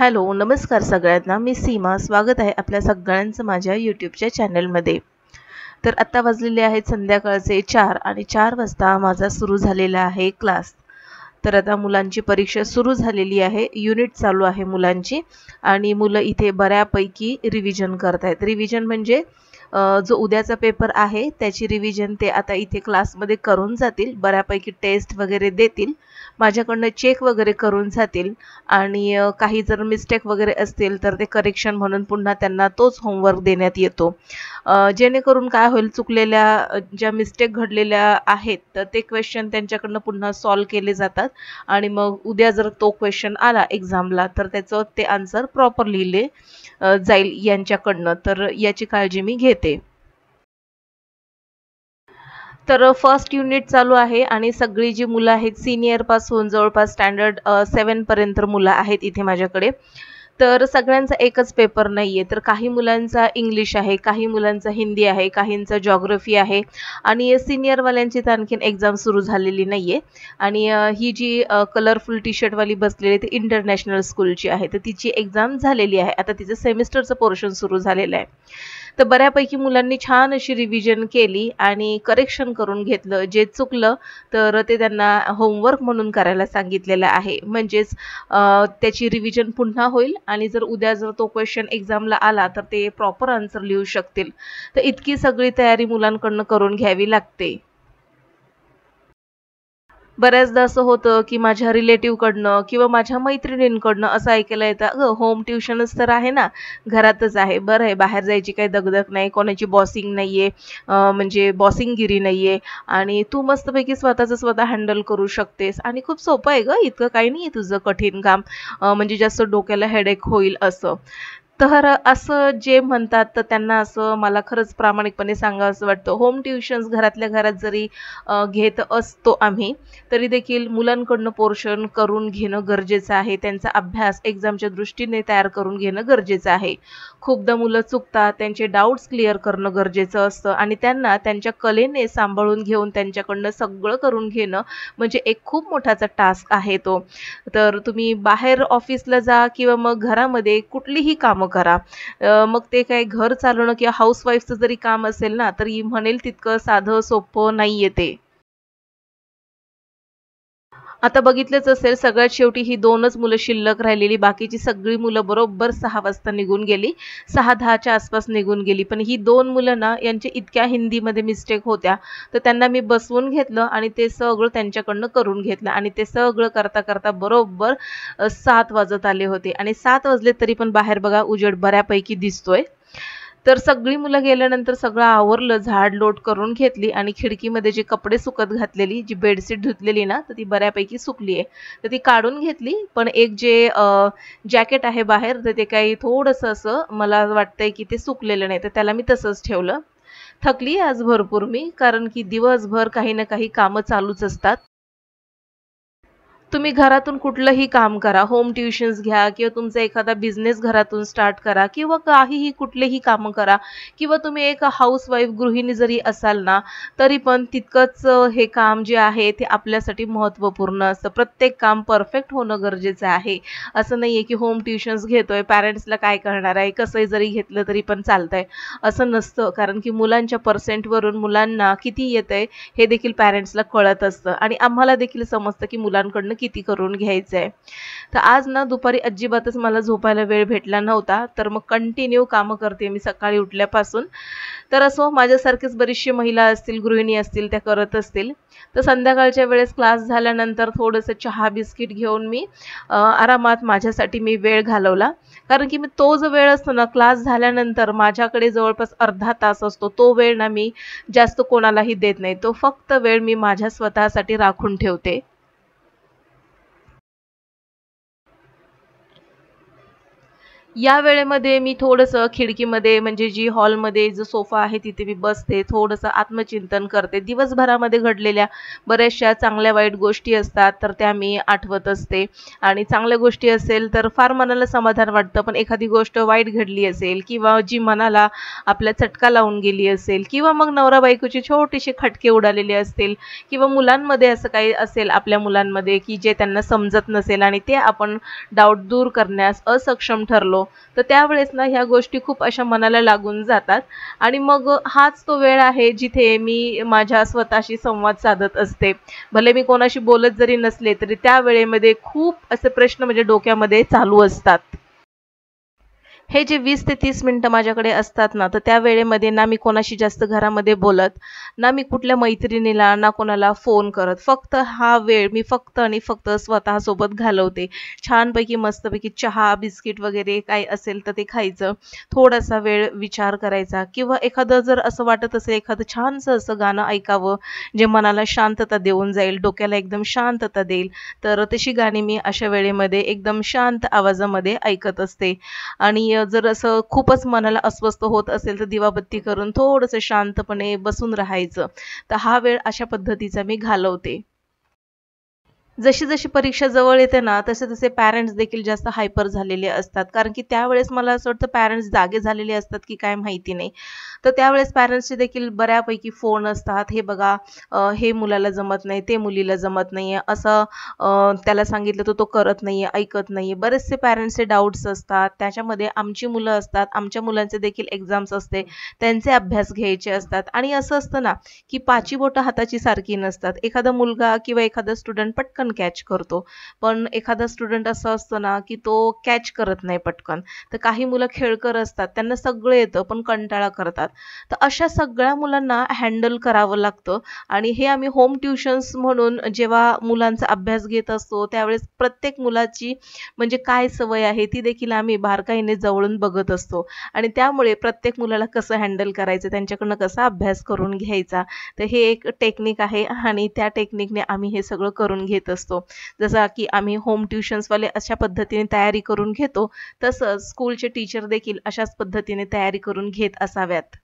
Hello, नमस्कार सगळ्यांना. मी सीमा. स्वागत आहे आपल्या सगळ्यांचं माझ्या यूट्यूबच्या चॅनलमध्ये. तर आत्ता वाजलेले आहेत संध्याकाळचे 4 आणि 4 वाजता माझा सुरू झालेला आहे क्लास. तर आता मुलांची परीक्षा सुरू झालेली आहे. युनिट चालू आहे मुलांची आणि मुलं इथे बऱ्यापैकी रिव्हिजन करत आहेत. रिव्हिजन म्हणजे जो उद्याचा पेपर आहे त्याची रिव्हिजन ते आता इथे क्लासमध्ये करून जातील. बऱ्यापैकी टेस्ट वगैरे देतील. माझ्याकडनं चेक वगैरे करून जातील आणि काही जर मिस्टेक वगैरे असतील तर ते करेक्शन म्हणून पुन्हा त्यांना तोच होमवर्क देण्यात येतो. जेणेकरून काय होईल, चुकलेल्या ज्या मिस्टेक घडलेल्या आहेत तर ते क्वेश्चन त्यांच्याकडनं पुन्हा सॉल्व केले जातात आणि मग उद्या जर तो क्वेश्चन आला एक्झामला तर त्याचं ते आन्सर प्रॉपर लिहिले जाईल यांच्याकडनं. तर याची काळजी मी घेते. तर फर्स्ट युनिट चालू आहे आणि सगळी जी मुलं आहेत सीनियर पासून जवळपास स्टँडर्ड 7 पर्यंत मुलं आहेत इथे माझ्याकडे. तर सगळ्यांचा एकच पेपर नाहीये. तर काही मुलांचा इंग्लिश आहे, काही मुलांचा हिंदी आहे, काहींचा जिओग्राफी आहे आणि सीनियरवाल्यांची तर आणखीन एक्झाम सुरू झालेली नाहीये. आणि ही जी कलरफुल टी शर्टवाली बसलेली ती इंटरनॅशनल स्कूलची आहे. तर तिची एक्झाम झालेली आहे. आता तिचं सेमिस्टरचं पोर्शन सुरू झालेलं आहे. तर बऱ्यापैकी मुलांनी छान अशी रिव्हिजन केली आणि करेक्शन करून घेतलं. जे चुकलं तर ते त्यांना होमवर्क म्हणून करायला सांगितलेलं आहे. म्हणजेच त्याची रिव्हिजन पुन्हा होईल आणि जर उद्या जर तो क्वेश्चन एक्झामला आला तर ते प्रॉपर आन्सर लिहू शकतील. तर इतकी सगळी तयारी मुलांकडनं करून घ्यावी लागते. बऱ्याचदा असं होतं की माझ्या रिलेटिव्हकडनं किंवा माझ्या मैत्रिणींकडनं असं ऐकायला येतं, अगं होम ट्युशनच तर आहे ना, घरातच आहे, बरं आहे, बाहेर जायची काही दगदग नाही, कोणाची बॉसिंग नाहीये, म्हणजे बॉसिंगगिरी नाहीये आणि तू मस्तपैकी स्वतःचं स्वतः हँडल करू शकतेस आणि खूप सोपं आहे गं, इतकं काही नाहीये तुझं कठीण काम, म्हणजे जास्त डोक्याला हेडेक होईल असं. तर असं जे म्हणतात तर त्यांना असं मला खरंच प्रामाणिकपणे सांगावसं वाटतं, होम ट्युशन्स घरातल्या घरात जरी घेत असतो आम्ही, तरी देखील मुलांकडनं पोर्शन करून घेणं गरजेचं आहे. त्यांचा अभ्यास एक्झामच्या दृष्टीने तयार करून घेणं गरजेचं आहे. खूपदा मुलं चुकतात, त्यांचे डाउट्स क्लिअर करणं गरजेचं असतं आणि त्यांना त्यांच्या कलेने सांभाळून घेऊन त्यांच्याकडनं सगळं करून घेणं म्हणजे एक खूप मोठाचा टास्क आहे तो. तर तुम्ही बाहेर ऑफिसला जा किंवा मग घरामध्ये कुठलीही कामं करा. मग ते काय घर चालवणं किंवा हाऊसवाईफचं जरी काम असेल ना, तरी म्हणेल तितकं साधं सोपं नाहीये ते. आता बघितलंच असेल सगळ्यात शेवटी ही 2च मुलं शिल्लक राहिलेली. बाकीची सगळी मुलं बरोबर 6 वाजता निघून गेली. 6:10च्या आसपास निघून गेली. पण ही 2 मुलं ना यांच्या इतक्या हिंदीमध्ये मिस्टेक होत्या, तर त्यांना मी बसवून घेतलं आणि ते सगळं त्यांच्याकडनं करून घेतलं आणि ते सगळं करता-करता बरोबर 7 वाजत आले होते आणि 7 वाजले तरी पण बाहेर बघा उजेड बऱ्यापैकी दिसतोय. तर सगळी मुलं गेल्यानंतर सगळं आवरलं, झाड-लोट करून घेतली आणि खिडकीमध्ये जे कपडे सुकत घातलेली, जी बेडशीट धुतलेली ना, तर ती बऱ्यापैकी सुकली आहे. तर ती काढून घेतली. पण एक जे जॅकेट आहे बाहेर, तर ते काही थोडंसं असं मला वाटतंय की ते सुकलेलं नाही, तर त्याला मी तसंच ठेवलं. थकली आज भरपूर मी, कारण की दिवसभर काही ना काही कामं चालूच असतात. तुम्ही घरातून कुठलंही काम करा, होम ट्युशन्स घ्या किंवा तुमचा एखादा बिझनेस घरातून स्टार्ट करा किंवा काहीही कुठलेही कामं करा किंवा तुम्ही एक हाऊसवाईफ गृहिणी जरी असाल ना, तरी पण तितकंच हे काम जे आहे ते आपल्यासाठी महत्त्वपूर्ण असतं. प्रत्येक काम परफेक्ट होणं गरजेचं आहे. असं नाहीये की होम ट्युशन्स घेतोय, पॅरेंट्सला काय करणार आहे, कसंही जरी घेतलं तरी पण चालतंय, असं नसतं. कारण की मुलांच्या पर्सेंटवरून मुलांना किती येतंय हे देखील पॅरेंट्सला कळत असतं आणि आम्हाला देखील समजतं की मुलांकडनं किती करून घ्यायचंय. तर आज ना दुपारी अजिबातच मला झोपायला वेळ भेटला नव्हता. तर मग कंटिन्यू कामं करते मी सकाळी उठल्यापासून. तर असो माझ्यासारखीच बरीचशी महिला असतील, गृहिणी असतील, त्या करत असतील. तर संध्याकाळच्या वेळेस क्लास झाल्यानंतर थोडंसं चहा बिस्किट घेऊन मी आरामात माझ्यासाठी मी वेळ घालवला. कारण की मी तो जो वेळ असतो ना क्लास झाल्यानंतर माझ्याकडे जवळपास अर्धा तास असतो. तो वेळ ना मी जास्त कोणालाही देत नाही. तो फक्त वेळ मी माझ्या स्वतःसाठी राखून ठेवते. या वेळेमध्ये मी थोडंसं खिडकीमध्ये म्हणजे जी हॉलमध्ये जो सोफा आहे तिथे मी बसते. थोडंसं आत्मचिंतन करते. दिवसभरामध्ये घडलेल्या बऱ्याचशा चांगल्या वाईट गोष्टी असतात, तर त्या मी आठवत असते आणि चांगल्या गोष्टी असेल तर फार मनाला समाधान वाटतं. पण एखादी गोष्ट वाईट घडली असेल किंवा जी मनाला आपल्या चटका लावून गेली असेल किंवा मग नवरा-बायकोची छोटीशी खटके उडालेले असतील किंवा मुलांमध्ये असं काही असेल आपल्या मुलांमध्ये, की जे त्यांना समजत नसेल आणि ते आपण डाऊट दूर करण्यास असक्षम ठरलो, तर त्यावेळेस ना ह्या गोष्टी खूप अशा मनाला लागून जातात आणि मग हाच तो वेळ आहे जिथे मी माझ्या स्वतःशी संवाद साधत असते. भले मी कोणाशी बोलत जरी नसले तरी त्या वेळेमध्ये खूप असे प्रश्न म्हणजे डोक्यामध्ये चालू असतात. हे जे 20 ते 30 मिनिटं माझ्याकडे असतात ना, तर त्या वेळेमध्ये ना मी कोणाशी जास्त घरामध्ये बोलत, ना मी कुठल्या मैत्रिणीला, ना कोणाला फोन करत. फक्त हा वेळ मी फक्त आणि फक्त स्वतःसोबत घालवते. छानपैकी मस्तपैकी चहा, बिस्किट वगैरे काही असेल तर ते खायचं. थोडासा वेळ विचार करायचा किंवा एखादं जर असं वाटत असेल, एखादं छानसं असं गाणं ऐकावं, जे मनाला शांतता देऊन जाईल, डोक्याला एकदम शांतता देईल, तर तशी गाणी मी अशा वेळेमध्ये एकदम शांत आवाजामध्ये ऐकत असते. आणि जर असं खूपच मनाला अस्वस्थ होत असेल तर दिवाबत्ती करून थोडंसं शांतपणे बसून राहायचं. तर हा वेळ अशा पद्धतीचा मी घालवते. जशी-जशी परीक्षा जवळ येते ना, तसे-तसे पॅरेंट्स देखील जास्त हायपर झालेले असतात. कारण की त्यावेळेस मला असं वाटतं पॅरेंट्स जागे झालेले असतात की काय माहिती नाही. तर त्यावेळेस पॅरेंट्सचे देखील बऱ्यापैकी फोन असतात. हे बघा हे मुलाला जमत नाही, ते मुलीला जमत नाहीये, असं त्याला सांगितलं तर तो करत नाहीये, ऐकत नाहीये. बरेचसे पॅरेंट्सचे डाउट्स असतात. त्याच्यामध्ये आमची मुलं असतात, आमच्या मुलांचे देखील एक्झाम्स असते, त्यांचे अभ्यास घ्यायचे असतात आणि असं असतं ना, की पाची बोटं हाताची सारखी नसतात. एखादा मुलगा किंवा एखादा स्टुडंट पटकन कॅच करतो. पण एखादा स्टुडंट असा असतो ना, की तो कॅच करत नाही पटकन. तर काही मुलं खेळकर असतात, त्यांना सगळं येतं पण कंटाळा करतात. तर अशा सगळ्या मुलांना हँडल करावं लागतं आणि हे आम्ही होम ट्युशन्स म्हणून जेव्हा मुलांचा अभ्यास घेत असतो, त्यावेळेस प्रत्येक मुलाची म्हणजे काय सवय आहे ती देखील आम्ही बारकाईने जवळून बघत असतो आणि त्यामुळे प्रत्येक मुलाला कसं हँडल करायचं, त्यांच्याकडनं कसा अभ्यास करून घ्यायचा, तर हे एक टेक्निक आहे आणि त्या टेक्निकने आम्ही हे सगळं करून घेत असतो. जसं की आम्ही होम ट्युशन्सवाले अशा पद्धतीने तयारी करून घेतो, तसंच स्कूलचे टीचर देखील अशाच पद्धतीने तयारी करून घेत असाव्यात.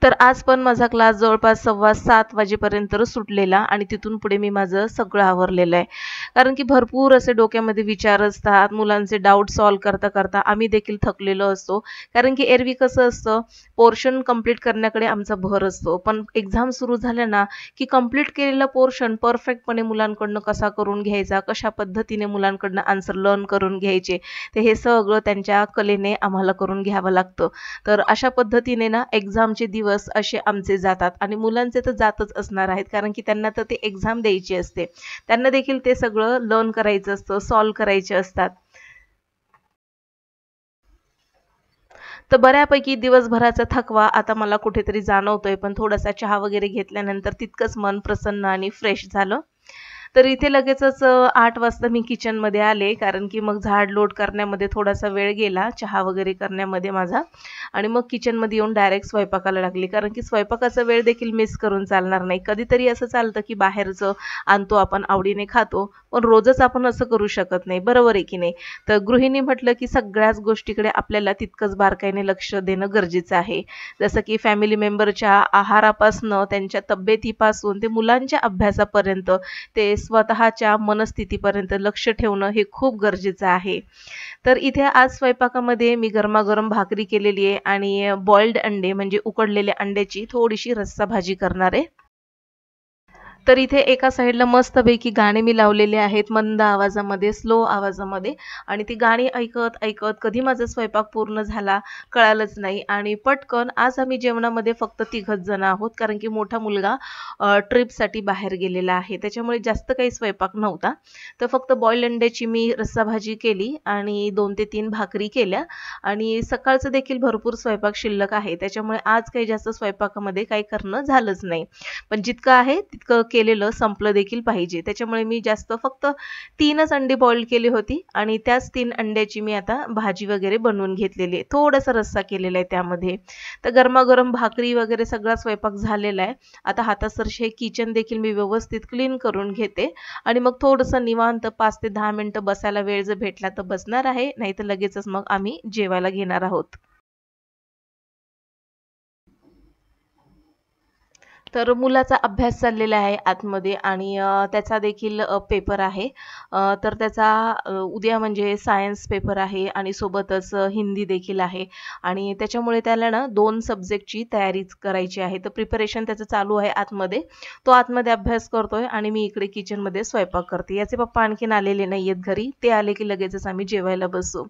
तर आज पण माझा क्लास जवळपास 6:15 वाजेपर्यंत सुटलेला आणि तिथून पुढे मी माझं सगळं आवरलेलं आहे. कारण की भरपूर असे डोक्यामध्ये विचार असतात, मुलांचे डाउट सॉल्व्ह करता-करता आम्ही देखील थकलेलो असतो. कारण की एरवी कसं असतं, पोर्शन कंप्लीट करण्याकडे आमचा भर असतो. पण एक्झाम सुरू झाल्या ना, की कंप्लीट केलेला पोर्शन परफेक्टपणे मुलांकडनं कसा करून घ्यायचा, कशा पद्धतीने मुलांकडनं आन्सर लर्न करून घ्यायचे, तर हे सगळं त्यांच्या कलेने आम्हाला करून घ्यावं लागतं. तर अशा पद्धतीने ना एक्झामचे दिवस असे आमचे जातात आणि मुलांचे तर जातच असणार आहेत कारण की त्यांना तर ते एक्झाम द्यायची असते. त्यांना देखील ते सगळं लर्न करायचं असतं, सॉल्व्ह करायचे असतात. तर बऱ्यापैकी दिवसभराचा थकवा आता मला कुठेतरी जाणवतोय, पण थोडासा चहा वगैरे घेतल्यानंतर तितकंच मन प्रसन्न आणि फ्रेश झालं. तर इथे लगेचच 8 वाजता मी किचनमध्ये आले, कारण की मग झाड-लोट करण्यामध्ये थोडासा वेळ गेला, चहा वगैरे करण्यामध्ये माझा आणि मग किचनमध्ये येऊन डायरेक्ट स्वयंपाकाला लागली. कारण की स्वयंपाकाचा वेळ देखील मिस करून चालणार नाही. कधीतरी असं चालतं, की बाहेरचं आणतो आपण आवडीने खातो, पण रोजच आपण असं करू शकत नाही. बरोबर आहे की नाही? तर गृहिणी म्हटलं, की सगळ्याच गोष्टीकडे आपल्याला तितकंच बारकाईने लक्ष देणं गरजेचं आहे. जसं की फॅमिली मेंबरच्या आहारापासनं, त्यांच्या तब्येतीपासून ते मुलांच्या अभ्यासापर्यंत ते स्वतःच्या मनस्थितीपर्यंत लक्ष ठेवणं हे खूप गरजेचं आहे. तर इथे आज स्वयंपाकामध्ये मी गरमागरम भाकरी केलेली आहे आणि बॉइल्ड अंडे म्हणजे उकडलेल्या अंड्याची थोडीशी रस्सा भाजी करणार आहे. तर इथे एका साईडला मस्तपैकी गाणे मी लावलेले आहेत मंद आवाजामध्ये, स्लो आवाजामध्ये आणि ती गाणी ऐकत-ऐकत कधी माझा स्वयंपाक पूर्ण झाला कळालंच नाही आणि पटकन आज आम्ही जेवणामध्ये फक्त तिघंच जण आहोत कारण की मोठा मुलगा ट्रिपसाठी बाहेर गेलेला आहे. त्याच्यामुळे जास्त काही स्वयंपाक नव्हता. तर फक्त बॉइल्ड अंड्याची मी रस्सा भाजी केली आणि 2 ते 3 भाकरी केल्या आणि सकाळचं देखील भरपूर स्वयंपाक शिल्लक आहे. त्याच्यामुळे आज काही जास्त स्वयंपाकामध्ये काही करणं झालंच नाही. पण जितकं आहे तितकं केलेलं संपलं देखील पाहिजे. त्याच्यामुळे मी जास्त फक्त 3च अंडी बॉईल केली होती आणि त्याच 3 अंड्याची मी आता भाजी वगैरे बनवून घेतलेली आहे. थोडासा रस्सा केलेला आहे त्यामध्ये. तर गरमागरम भाकरी वगैरे सगळा स्वयंपाक झालेला आहे. आता हातासरशी किचन देखील मी व्यवस्थित क्लीन करून घेते आणि मग थोडंसं निवांत 5 ते 10 मिनिटं बसायला वेळ जर भेटला तर बसणार आहे, नाहीतर लगेचच मग आम्ही जेवायला घेणार आहोत. तर मुलाचा अभ्यास चाललेला आहे आतमध्ये आणि त्याचा देखील पेपर आहे. तर त्याचा उद्या म्हणजे सायन्स पेपर आहे आणि सोबतच हिंदी देखील आहे आणि त्याच्यामुळे त्याला ना 2 सब्जेक्टची तयारीच करायची आहे. तर प्रिपरेशन त्याचं चालू आहे आतमध्ये. तो आतमध्ये अभ्यास करतोय आणि मी इकडे किचनमध्ये स्वयंपाक करते. याचे पप्पा आणखीन आलेले नाहीयेत घरी. ते आले की लगेचच आम्ही जेवायला बसू.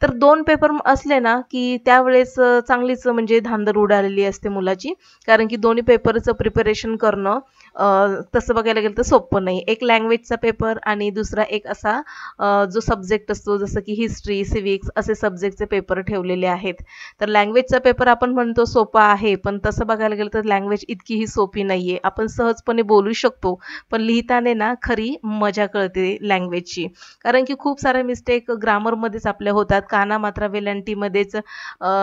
तर 2 पेपर असले ना, की त्यावेळेस चांगलीच म्हणजे धांदर उडालेली असते मुलाची. कारण की दोन्ही पेपरचं प्रिपरेशन करणं तसं बघायला गेलं तर सोपं नाही. एक लँग्वेजचा पेपर आणि दुसरा एक असा जो सब्जेक्ट असतो जसं की हिस्ट्री, सिव्हिक्स असे सब्जेक्टचे पेपर ठेवलेले आहेत. तर लँग्वेजचा पेपर आपण म्हणतो सोपा आहे, पण तसं बघायला गेलं तर लँग्वेज इतकीही सोपी नाहीये. आपण सहजपणे बोलू शकतो, पण लिहिताना ना खरी मजा कळते लँग्वेजची. कारण की खूप साऱ्या मिस्टेक ग्रामरमध्येच आपल्या होतात. काना-मात्रा वेलांटीमध्येच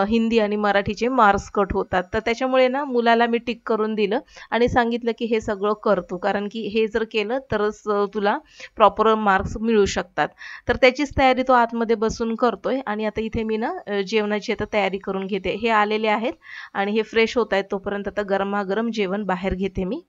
हिंदी आणि मराठीचे मार्क्स कट होतात. तर त्याच्यामुळे ना मुलाला मी टिक करून दिलं आणि सांगितलं की हे सगळं कर तू. कारण की हे जर केलं तरच तुला प्रॉपर मार्क्स मिळू शकतात. तर त्याचीच तयारी तो आतमध्ये बसून करतोय आणि आता इथे मी ना जेवणाची आता तयारी करून घेते. हे आलेले आहेत आणि हे फ्रेश होत आहेत तोपर्यंत आता गरमागरम जेवण बाहेर घेते मी.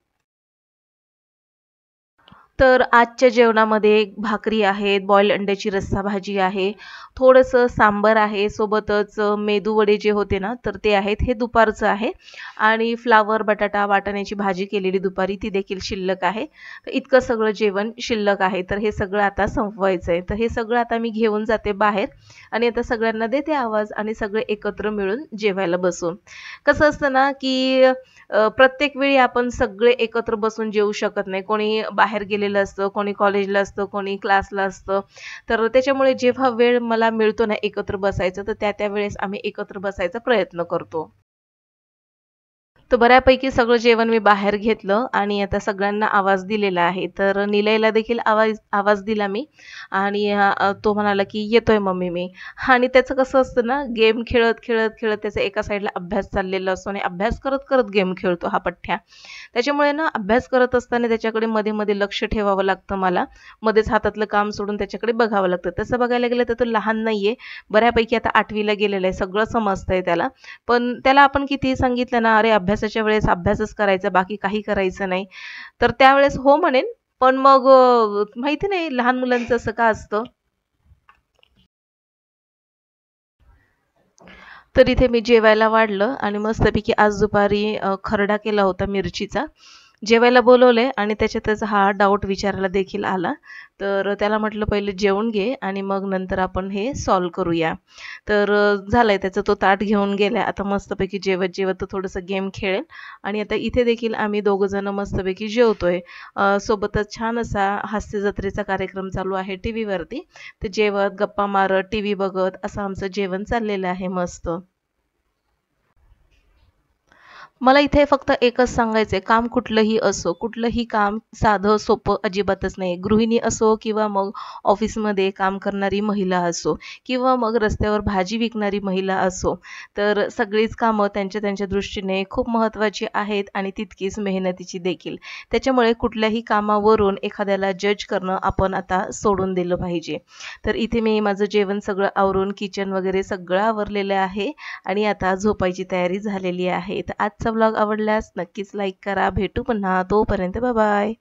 तर आजच्या जेवणामध्ये भाकरी आहेत, बॉइल्ड अंड्याची रस्सा भाजी आहे, थोडंसं सांबार आहे, सोबतच मेदूवडे जे होते ना, तर ते आहेत. हे दुपारचं आहे आणि फ्लावर, बटाटा, वाटाण्याची भाजी केलेली दुपारी ती देखील शिल्लक आहे. तर इतकं सगळं जेवण शिल्लक आहे. तर हे सगळं आता संपवायचं आहे. तर हे सगळं आता मी घेऊन जाते बाहेर आणि आता सगळ्यांना देते आवाज आणि सगळे एकत्र मिळून जेवायला बसू. कसं असतं ना, की प्रत्येक वेळी आपण सगळे एकत्र बसून जेवू शकत नाही. कोणी बाहेर गेलेलं असतं, कोणी कॉलेजला असतं, कोणी क्लासला असतं. तर त्याच्यामुळे जेव्हा वेळ मला मिळतो ना एकत्र बसायचा, तर त्या वेळेस आम्ही एकत्र बसायचा प्रयत्न करतो. तर बऱ्यापैकी सगळं जेवण मी बाहेर घेतलं आणि आता सगळ्यांना आवाज दिलेला आहे. तर निलयला देखील आवाज आवाज दिला मी आणि तो म्हणाला, की "येतोय मम्मी मी." आणि त्याचं कसं असतं ना, गेम खेळत, खेळत, खेळत त्याचा एका साईडला अभ्यास चाललेला असतो आणि अभ्यास करत, करत गेम खेळतो हा पठ्ठ्या. त्याच्यामुळे ना अभ्यास करत असताना त्याच्याकडे मध्ये-मध्ये लक्ष ठेवावं लागतं मला. मध्येच हातातलं काम सोडून त्याच्याकडे बघावं लागतं. तसं बघायला गेलं तर तो लहान नाहीये. बऱ्यापैकी आता 8वी गेलेला आहे. सगळं समजतंय त्याला. पण त्याला आपण कितीही सांगितलं ना, "अरे अभ्यासाच्या वेळेस अभ्यासच करायचा, बाकी काही करायचं नाही." तर त्यावेळेस हो म्हणेन, पण मग माहिती नाही लहान मुलांचं असं का असतं. तर इथे मी जेवायला वाढलं आणि मस्तपैकी आज दुपारी खरडा केला होता मिरचीचा. जेवायला बोलवलंय आणि त्याच्यातच हा डाऊट विचारायला देखील आला. तर त्याला म्हटलं, "पहिले जेवून घे आणि मग नंतर आपण हे सॉल्व्ह करूया." तर झालंय त्याचं तो ताट घेऊन गेलाय. आता मस्तपैकी जेवत-जेवत तो थोडंसं गेम खेळेल आणि आता इथे देखील आम्ही दोघं जण मस्तपैकी जेवतोय. सोबतच छान असा हास्य जत्रेचा कार्यक्रम चालू आहे टीव्हीवरती. ते जेवत, गप्पा मारत, टीव्ही बघत असं आमचं जेवण चाललेलं आहे मस्त. मला इथे फक्त एकच सांगायचंय, काम कुठलंही असो, कुठलंही काम साधं सोपं अजिबातच नाही. गृहिणी असो किंवा मग ऑफिसमध्ये काम करणारी महिला असो किंवा मग रस्त्यावर भाजी विकणारी महिला असो, तर सगळीच कामं त्यांच्या त्यांच्या दृष्टीने खूप महत्त्वाची आहेत आणि तितकीच मेहनतीची देखील. त्याच्यामुळे कुठल्याही कामावरून एखाद्याला जज करणं आपण आता सोडून दिलं पाहिजे. तर इथे मी माझं जेवण सगळं आवरून किचन वगैरे सगळं आवरलेलं आहे आणि आता झोपायची तयारी झालेली आहे. तर आजचा व्लॉग आवडल्यास नक्कीच लाईक करा. भेटू पुन्हा. तोपर्यंत बाय बाय.